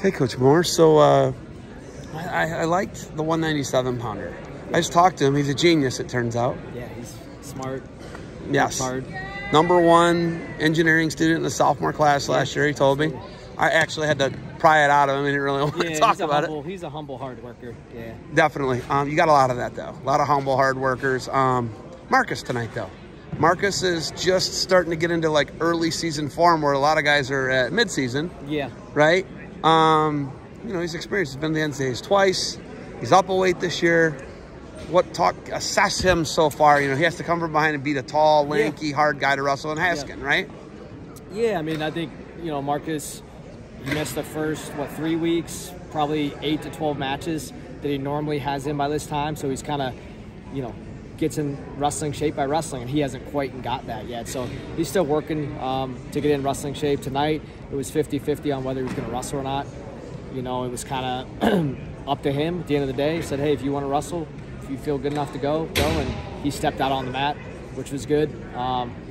Hey, Coach Moore. So I liked the 197 pounder. I just talked to him. He's a genius, it turns out. Yeah, he's smart. Yes. Hard. #1 engineering student in the sophomore class last year, he told me. I actually had to pry it out of him. He didn't really want to talk about it. He's a humble hard worker. Yeah. Definitely. You got a lot of that, though. A lot of humble hard workers. Marcus tonight, though. Marcus is just starting to get into, like, early season form where a lot of guys are at midseason. Yeah. Right? You know, he's experienced. He's been to the NCAAs twice. He's up a weight this year. Assess him so far. You know, he has to come from behind and beat a tall, lanky, hard guy to Russell and Haskin, right? Yeah, I mean, I think, you know, Marcus, he missed the first, 3 weeks, probably 8 to 12 matches that he normally has in by this time. So he's kind of, you know, gets in wrestling shape by wrestling, and he hasn't quite got that yet. So he's still working to get in wrestling shape. Tonight, it was 50-50 on whether he was going to wrestle or not. You know, it was kind of up to him at the end of the day. He said, hey, if you want to wrestle, if you feel good enough to go. And he stepped out on the mat, which was good.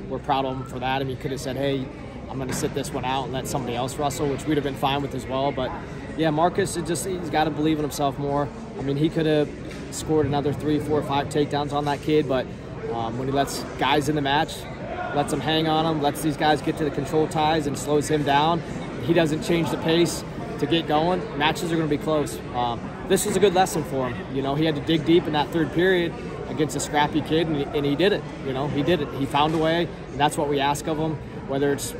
We're proud of him for that. I mean, he could have said, hey, I'm going to sit this one out and let somebody else wrestle, which we'd have been fine with as well. But, yeah, Marcus, he's got to believe in himself more. I mean, he could have scored another 3, 4, 5 takedowns on that kid, but when he lets guys in the match, lets them hang on him, lets these guys get to the control ties and slows him down, he doesn't change the pace to get going, matches are going to be close. This was a good lesson for him. You know, he had to dig deep in that third period against a scrappy kid, and he did it. You know, he did it. He found a way, and that's what we ask of him. Whether it's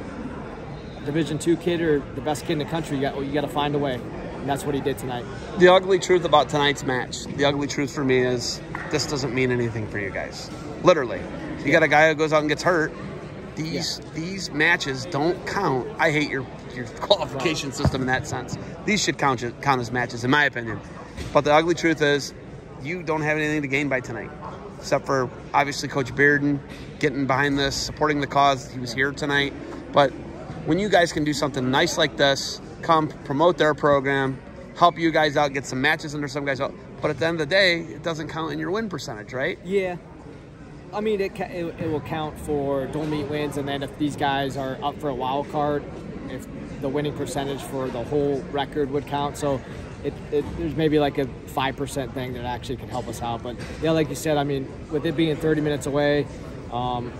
Division II kid or the best kid in the country, you got to find a way, and that's what he did tonight. The ugly truth about tonight's match, the ugly truth for me is this doesn't mean anything for you guys. Literally. You got a guy who goes out and gets hurt. These matches don't count. I hate your qualification system in that sense. These should count as matches, in my opinion. But the ugly truth is you don't have anything to gain by tonight, except for, obviously, Coach Bearden getting behind this, supporting the cause. He was here tonight. But when you guys can do something nice like this, come promote their program, help you guys out, get some matches under some guys out. But at the end of the day, it doesn't count in your win percentage, right? Yeah. I mean, it will count for dual meet wins, and then if these guys are up for a wild card, if the winning percentage for the whole record would count. So there's maybe like a 5% thing that actually can help us out. But yeah, like you said, I mean, with it being 30 minutes away,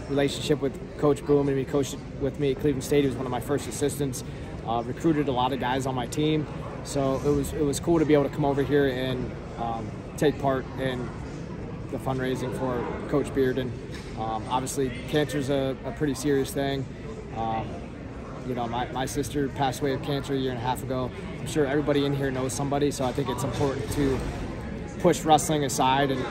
relationship with Coach Boom, and he coached with me at Cleveland State. He was one of my first assistants. Recruited a lot of guys on my team, so it was cool to be able to come over here and take part in the fundraising for Coach Bearden. Obviously, cancer's a pretty serious thing. You know, my sister passed away of cancer a year and a half ago. I'm sure everybody in here knows somebody, so I think it's important to push wrestling aside and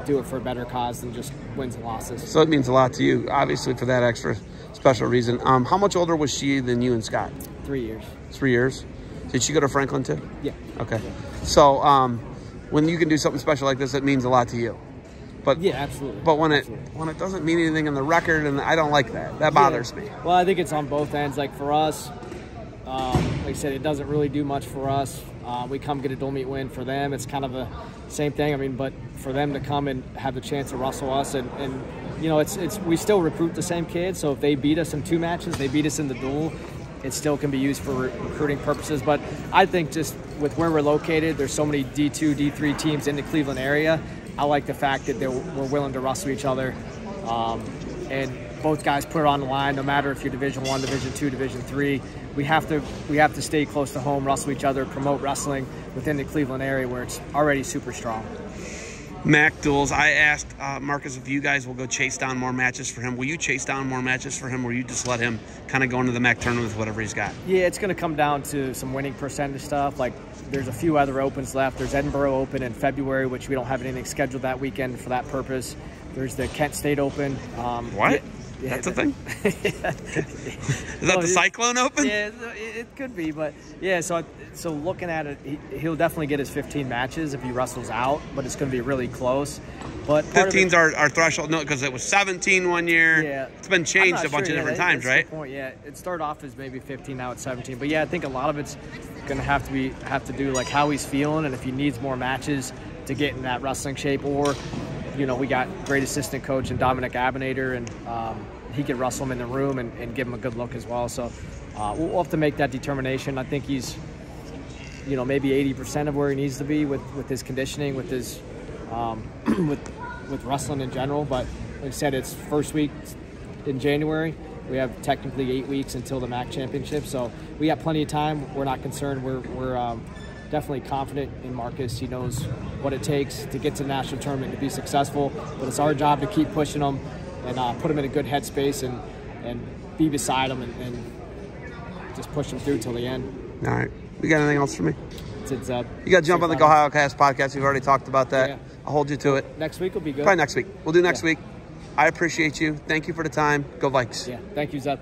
do it for a better cause than just wins and losses. So it means a lot to you, obviously, for that extra special reason. How much older was she than you and Scott? 3 years. 3 years? Did she go to Franklin too? Yeah. Okay. Yeah. So when you can do something special like this, it means a lot to you. But yeah, absolutely. But when it doesn't mean anything in the record, and I don't like that. That bothers me. Well, I think it's on both ends. Like for us, like I said, it doesn't really do much for us. We come get a dual meet win. For them, it's kind of the same thing. I mean, but for them to come and have the chance to wrestle us, and you know, it's we still recruit the same kids. So if they beat us in 2 matches, they beat us in the duel, it still can be used for recruiting purposes. But I think just with where we're located, there's so many D2, D3 teams in the Cleveland area. I like the fact that we're willing to wrestle each other, and both guys put it on the line. No matter if you're Division I, Division II, Division III, we have to stay close to home, wrestle each other, promote wrestling within the Cleveland area where it's already super strong. MAC duels. I asked Marcus if you guys will go chase down more matches for him. Will you chase down more matches for him, or you just let him kind of go into the MAC tournament with whatever he's got? Yeah, it's going to come down to some winning percentage stuff. Like there's a few other opens left. There's Edinburgh Open in February, which we don't have anything scheduled that weekend for that purpose. There's the Kent State Open. What? Yeah, that's a thing? Is that the Cyclone Open? Yeah, it could be, but yeah, so looking at it, he'll definitely get his 15 matches if he wrestles out, but it's going to be really close. But 15's our threshold, no, because it was 17 one year. Yeah. It's been changed a bunch of different times, right? That's the point. Yeah, it started off as maybe 15, now it's 17. But yeah, I think a lot of it's going to have to do like how he's feeling and if he needs more matches to get in that wrestling shape, or you know, we got great assistant coach and Dominic Abinator, and he can wrestle him in the room and give him a good look as well. So we'll have to make that determination. I think he's you know, maybe 80% of where he needs to be with his conditioning, with his with wrestling in general. But like I said, it's first week in January. We have technically 8 weeks until the MAC championship, so we got plenty of time. We're not concerned. We're definitely confident in Marcus. He knows what it takes to get to the national tournament to be successful, but it's our job to keep pushing him and put him in a good headspace and be beside him and just push him through till the end. All right. You got anything else for me? It's you got to jump on the Go Ohio Cast podcast. We've already talked about that. Yeah. I'll hold you to it. Next week will be good. Probably next week. We'll do next week. I appreciate you. Thank you for the time. Go Vikes. Yeah. Thank you, Zeb.